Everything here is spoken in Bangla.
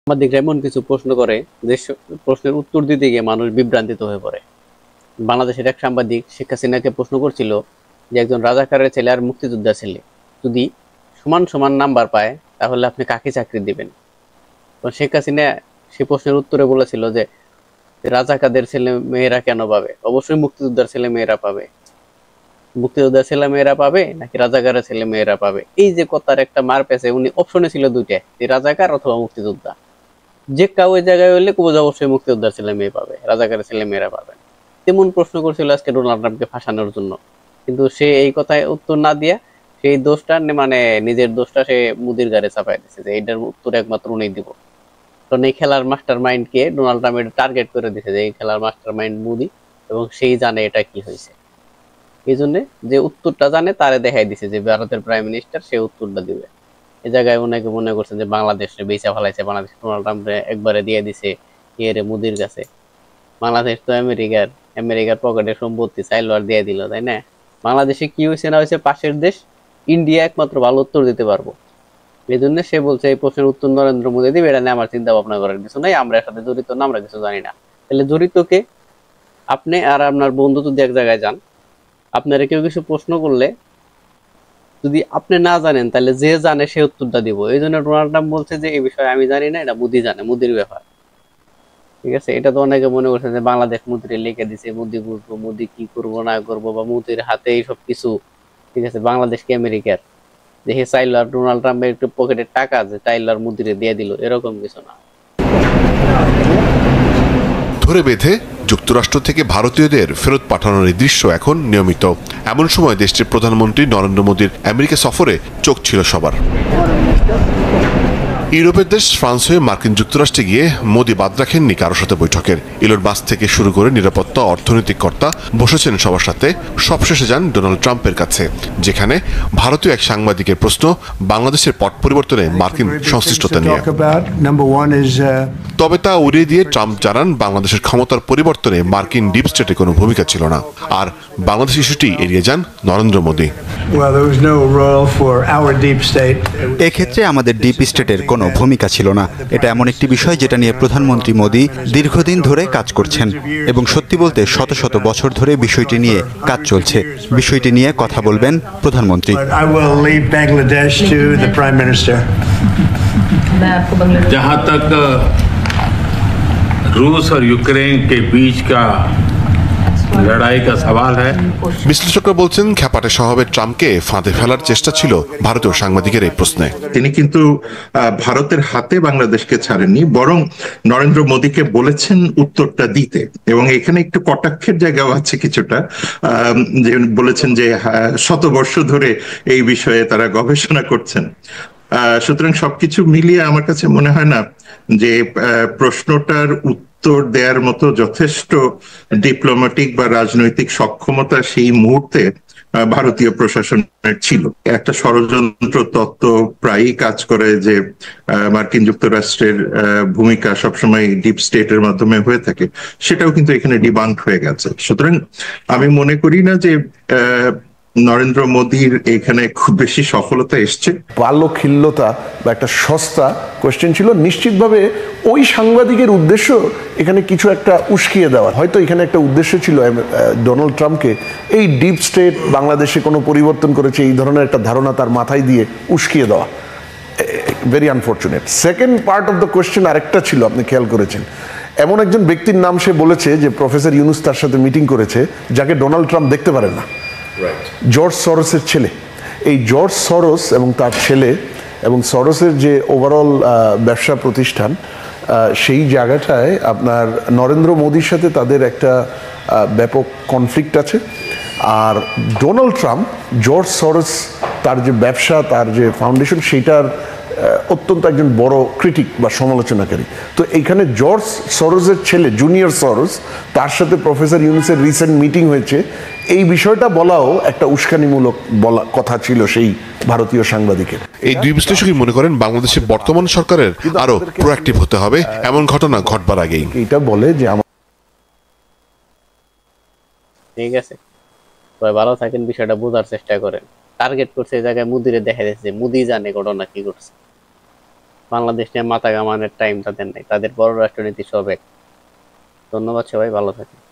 সাংবাদিকরা এমন কিছু প্রশ্ন করে যে প্রশ্নের উত্তর দিতে গিয়ে মানুষ বিভ্রান্তিত হয়ে পড়ে। বাংলাদেশের এক সাংবাদিক শেখ হাসিনাকে প্রশ্ন করছিল যে একজন রাজাকারের ছেলে আর মুক্তিযোদ্ধার ছেলে যদি সমান সমান নাম্বার পায় তাহলে আপনি কাকে চাকরি দিবেন। তো শেখ হাসিনা সে প্রশ্নের উত্তরে বলেছিল যে রাজাকারদের ছেলে মেয়েরা কেন পাবে, অবশ্যই মুক্তিযোদ্ধার ছেলে মেয়েরা পাবে। মুক্তিযোদ্ধার ছেলে মেয়েরা পাবে নাকি রাজাকারের ছেলে মেয়েরা পাবে, এই যে কথার একটা মার পেছে উনি অপশনে ছিল দুইটা, রাজাকার অথবা মুক্তিযোদ্ধা। যে কেউ ওই জায়গায় হইলে কুবুজ অবশ্যই মুক্তিযোদ্ধার ছেলে মেয়ে পাবে, রাজাকারের ছেলে মেয়েরা পাবে। তেমন প্রশ্ন করছিল আজকে ডোনাল্ড ট্রাম্পকে ফাঁসানোর জন্য, কিন্তু সে এই কথায় উত্তর না দিয়া সেই দোষটা মানে নিজের দোষটা সে মুদির গাড়ে চাপাই দিচ্ছে যে এটার উত্তর একমাত্র উনি দিব। কারণ এই খেলার মাস্টার মাইন্ডকে ডোনাল্ড ট্রাম্প এটা টার্গেট করে দিচ্ছে যে এই খেলার মাস্টার মাইন্ড মুদি, এবং সেই জানে এটা কি হয়েছে। এই জন্য যে উত্তরটা জানে তারে দেখাই দিছে যে ভারতের প্রাইম মিনিস্টার, সে উত্তরটা দিবে। এই জায়গায় অনেকে মনে করছে যে বাংলাদেশ বেচা ফেলাইছে, বাংলাদেশ ডোনাল্ড ট্রাম্প একবারে দিয়ে দিছে ইয়ে মুদির কাছে। বাংলাদেশ তো আমেরিকার পকেটে সম্পত্তি চাইলো আর দিয়ে দিল, তাই না? বাংলাদেশে কি হয়েছে না হয়েছে পাশের দেশ ইন্ডিয়া একমাত্র ভালো উত্তর দিতে পারবো। এই জন্য সে বলছে এই প্রশ্নের উত্তর নরেন্দ্র মোদী দিবে, এটা নিয়ে আমার চিন্তা ভাবনা করার কিছু নাই, আমরা এর সাথে জড়িত না, আমরা কিছু জানি না। তাহলে জড়িত কে? আপনি আর আপনার বন্ধু যদি এক জায়গায় যান, আপনারা কেউ কিছু প্রশ্ন করলে যদি আপনি না জানেন তাহলে যে জানে সে উত্তরটা দিব। এই জন্য ডোনাল্ড ট্রাম্প বলছে যে এই বিষয়ে আমি জানি না, এটা মোদি জানে, মোদির ব্যাপার। ঠিক আছে, এটা তো অনেকে মনে করছে যে বাংলাদেশ মোদিরে লিখে দিছে, মোদি বুঝবো, মোদি কি করবো না করবো, বা মোদির হাতে এই সব কিছু। ঠিক আছে, বাংলাদেশ কি আমেরিকার যে হে চাইলো আর ডোনাল্ড ট্রাম্পের একটু পকেটের টাকা যে চাইলো আর মোদিরে দিয়ে দিল, এরকম কিছু না। ধরে বেঁধে যুক্তরাষ্ট্র থেকে ভারতীয়দের ফেরত পাঠানোর এই দৃশ্য এখন নিয়মিত। এমন সময় দেশটির প্রধানমন্ত্রী নরেন্দ্র মোদীর আমেরিকা সফরে চোখ ছিল সবার। ইউরোপের দেশ ফ্রান্স হয়ে মার্কিন যুক্তরাষ্ট্রে গিয়ে মোদী বাদ রাখেননি কারোর সাথে বৈঠকের। ইলন মাস্ক থেকে শুরু করে নিরাপত্তা অর্থনৈতিক কর্তা বসেছেন সবার সাথে। সবশেষে যান ডোনাল্ড ট্রাম্পের কাছে, যেখানে ভারতীয় এক সাংবাদিকের প্রশ্ন বাংলাদেশের পট পরিবর্তনে মার্কিন সংশ্লিষ্টতা নিয়ে। তবে তা উড়িয়ে দিয়ে ট্রাম্প জানান বাংলাদেশের ক্ষমতার পরিবর্তনে মার্কিন ডিপ স্টেটের কোনো ভূমিকা ছিল না। আর বাংলাদেশ ইস্যুটি এড়িয়ে যান নরেন্দ্র মোদী। এক্ষেত্রে আমাদের ডিপ স্টেটের কোনো ভূমিকা ছিল না। এটা এমন একটি বিষয় যেটা নিয়ে প্রধানমন্ত্রী মোদী দীর্ঘদিন ধরে কাজ করছেন, এবং সত্যি বলতে শত শত বছর ধরে বিষয়টি নিয়ে কাজ চলছে। বিষয়টি নিয়ে কথা বলবেন প্রধানমন্ত্রী। जहाँ तक रूस और यूक्रेन के बीच का লড়াই কা সওয়াল হ্যায়, বিশ্লেষকরা বলছেন খ্যাপাটে স্বভাবের ট্রাম্পকে ফাঁদে ফেলার চেষ্টা ছিল ভারতীয় সাংবাদিকের এই প্রশ্নে। তিনি কিন্তু ভারতের হাতে বাংলাদেশকে ছাড়েননি, বরং নরেন্দ্র মোদীকে বলেছেন উত্তরটা দিতে। এবং এখানে একটু কটাক্ষের জায়গাও আছে কিছুটা, যে বলেছেন যে শতবর্ষ ধরে এই বিষয়ে তারা গবেষণা করছেন। সুতরাং সবকিছু মিলিয়ে আমার কাছে মনে হয় না যে প্রশ্নটার উত্তর দেওয়ার মতো যথেষ্ট ডিপ্লোম্যাটিক বা রাজনৈতিক সক্ষমতা সেই মুহূর্তে ভারতীয় প্রশাসনের ছিল। একটা ষড়যন্ত্র তত্ত্ব প্রায়ই কাজ করে যে মার্কিন যুক্তরাষ্ট্রের ভূমিকা সবসময় ডিপ স্টেটের মাধ্যমে হয়ে থাকে, সেটাও কিন্তু এখানে ডিবাঙ্ক হয়ে গেছে। সুতরাং আমি মনে করি না যে নরেন্দ্র মোদীর এখানে খুব বেশি সফলতা এসছে। বাল্যখিল্যতা বা একটা সস্তা কোয়েশ্চেন ছিল। নিশ্চিতভাবে ওই সাংবাদিকের উদ্দেশ্য এখানে কিছু একটা উস্কিয়ে দেওয়া। হয়তো এখানে একটা উদ্দেশ্য ছিল ডোনাল্ড ট্রাম্পকে এই ডিপ স্টেট বাংলাদেশে কোনো পরিবর্তন করেছে এই ধরনের একটা ধারণা তার মাথায় দিয়ে উস্কিয়ে দেওয়া। Very unfortunate. Second part of the question আরেকটা ছিল, আপনি খেয়াল করেছেন, এমন একজন ব্যক্তির নাম সে বলেছে যে প্রফেসর ইউনুস তার সাথে মিটিং করেছে, যাকে ডোনাল্ড ট্রাম্প দেখতে পারেন না। জর্জ সরোসের ছেলে। এই জর্জ সরোস এবং তার ছেলে এবং সরোসের যে ওভারঅল ব্যবসা প্রতিষ্ঠান, সেই জায়গাটায় আপনার নরেন্দ্র মোদীর সাথে তাদের একটা ব্যাপক কনফ্লিক্ট আছে। আর ডোনাল্ড ট্রাম্প জর্জ সরোস তার যে ব্যবসা, তার যে ফাউন্ডেশন, সেইটার অত্যন্ত একজন বড় ক্রিটিক বা সমালোচনাকারী। তো এইখানে জর্জ সরোসের ছেলে জুনিয়র সরোস, তার সাথে প্রফেসর ইউনুসের রিসেন্ট মিটিং হয়েছে, এই বিষয়টা বলাও একটা উস্কানিমূলক বলা কথা ছিল সেই ভারতীয় সাংবাদিকের। এই দুই বিশ্লেষকই মনে করেন বাংলাদেশের বর্তমান সরকারের আরো প্রোঅ্যাক্টিভ হতে হবে এমন ঘটনা ঘটবার আগেই। এটা বলে যে ঠিক আছে, ভালো থাকেন, বিষয়টা বোঝার চেষ্টা করেন। টার্গেট করছে এই জায়গায় মুদিরে দেখা যাচ্ছে, মুদি জানে ঘটনা কি করছে। বাংলাদেশ নিয়ে মাথা ঘামানোর টাইম তাদের নেই, তাদের পররাষ্ট্রনীতি সব এক। ধন্যবাদ সবাই, ভালো থাকেন।